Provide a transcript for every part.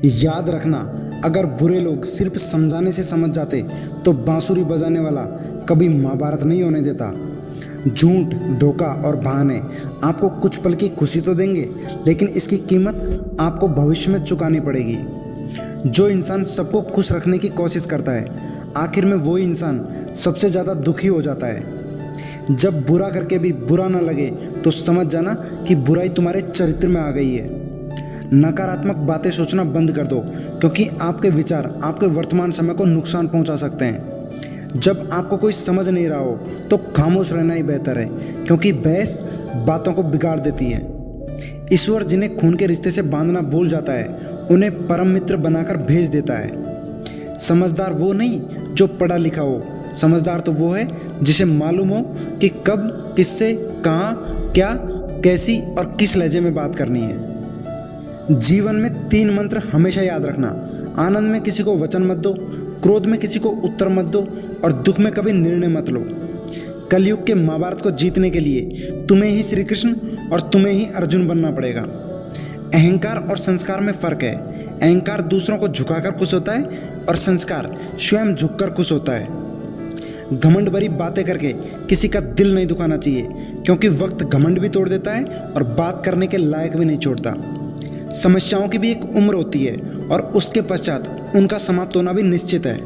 याद रखना, अगर बुरे लोग सिर्फ समझाने से समझ जाते तो बांसुरी बजाने वाला कभी महाभारत नहीं होने देता। झूठ, धोखा और बहाने आपको कुछ पल की खुशी तो देंगे, लेकिन इसकी कीमत आपको भविष्य में चुकानी पड़ेगी। जो इंसान सबको खुश रखने की कोशिश करता है, आखिर में वही इंसान सबसे ज़्यादा दुखी हो जाता है। जब बुरा करके भी बुरा ना लगे तो समझ जाना कि बुराई तुम्हारे चरित्र में आ गई है। नकारात्मक बातें सोचना बंद कर दो, क्योंकि आपके विचार आपके वर्तमान समय को नुकसान पहुंचा सकते हैं। जब आपको कोई समझ नहीं रहा हो तो खामोश रहना ही बेहतर है, क्योंकि बहस बातों को बिगाड़ देती है। ईश्वर जिन्हें खून के रिश्ते से बांधना भूल जाता है, उन्हें परम मित्र बनाकर भेज देता है। समझदार वो नहीं जो पढ़ा लिखा हो, समझदार तो वो है जिसे मालूम हो कि कब, किससे, कहाँ, क्या, कैसी और किस लहजे में बात करनी है। जीवन में 3 मंत्र हमेशा याद रखना। आनंद में किसी को वचन मत दो, क्रोध में किसी को उत्तर मत दो और दुख में कभी निर्णय मत लो। कलयुग के महाभारत को जीतने के लिए तुम्हें ही श्री कृष्ण और तुम्हें ही अर्जुन बनना पड़ेगा। अहंकार और संस्कार में फर्क है। अहंकार दूसरों को झुकाकर खुश होता है और संस्कार स्वयं झुककर खुश होता है। घमंड भरी बातें करके किसी का दिल नहीं दुखाना चाहिए, क्योंकि वक्त घमंड भी तोड़ देता है और बात करने के लायक भी नहीं छोड़ता। समस्याओं की भी एक उम्र होती है और उसके पश्चात उनका समाप्त होना भी निश्चित है।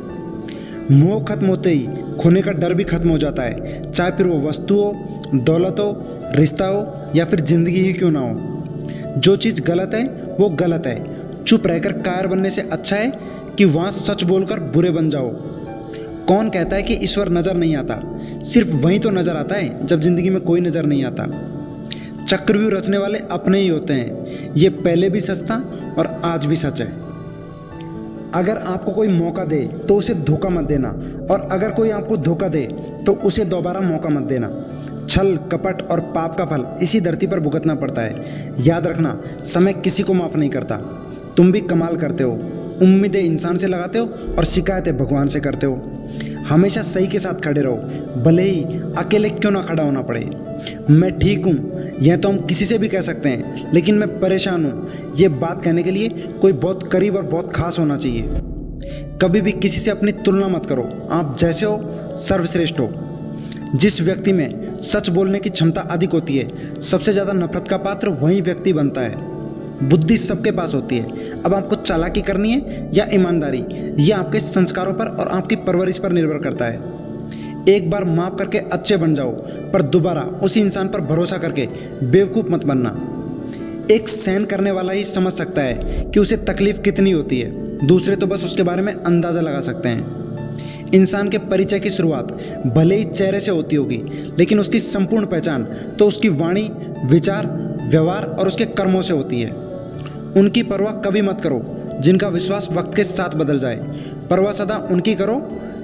मोह खत्म होते ही खोने का डर भी खत्म हो जाता है, चाहे फिर वो वस्तु हो, दौलत हो, रिश्ता हो या फिर जिंदगी ही क्यों ना हो। जो चीज़ गलत है वो गलत है। चुप रहकर कायर बनने से अच्छा है कि वहाँ सच बोलकर बुरे बन जाओ। कौन कहता है कि ईश्वर नज़र नहीं आता? सिर्फ वहीं तो नज़र आता है जब जिंदगी में कोई नज़र नहीं आता। चक्रव्यूह रचने वाले अपने ही होते हैं। ये पहले भी सच था और आज भी सच है। अगर आपको कोई मौका दे तो उसे धोखा मत देना, और अगर कोई आपको धोखा दे तो उसे दोबारा मौका मत देना। छल, कपट और पाप का फल इसी धरती पर भुगतना पड़ता है। याद रखना, समय किसी को माफ़ नहीं करता। तुम भी कमाल करते हो। उम्मीदें इंसान से लगाते हो और शिकायतें भगवान से करते हो। हमेशा सही के साथ खड़े रहो, भले ही अकेले क्यों ना खड़ा होना पड़े। मैं ठीक हूँ यह तो हम किसी से भी कह सकते हैं, लेकिन मैं परेशान हूँ ये बात कहने के लिए कोई बहुत करीब और बहुत खास होना चाहिए। कभी भी किसी से अपनी तुलना मत करो। आप जैसे हो सर्वश्रेष्ठ हो। जिस व्यक्ति में सच बोलने की क्षमता अधिक होती है, सबसे ज़्यादा नफरत का पात्र वही व्यक्ति बनता है। बुद्धि सबके पास होती है। अब आपको चालाकी करनी है या ईमानदारी, यह आपके संस्कारों पर और आपकी परवरिश पर निर्भर करता है। एक बार माफ़ करके अच्छे बन जाओ, पर दोबारा उसी इंसान पर भरोसा करके बेवकूफ़ मत बनना। एक सहन करने वाला ही समझ सकता है कि उसे तकलीफ़ कितनी होती है। दूसरे तो बस उसके बारे में अंदाज़ा लगा सकते हैं। इंसान के परिचय की शुरुआत भले ही चेहरे से होती होगी, लेकिन उसकी संपूर्ण पहचान तो उसकी वाणी, विचार, व्यवहार और उसके कर्मों से होती है। उनकी परवाह कभी मत करो जिनका विश्वास वक्त के साथ बदल जाए। परवाह सदा उनकी करो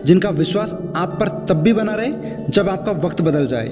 जिनका विश्वास आप पर तब भी बना रहे जब आपका वक्त बदल जाए।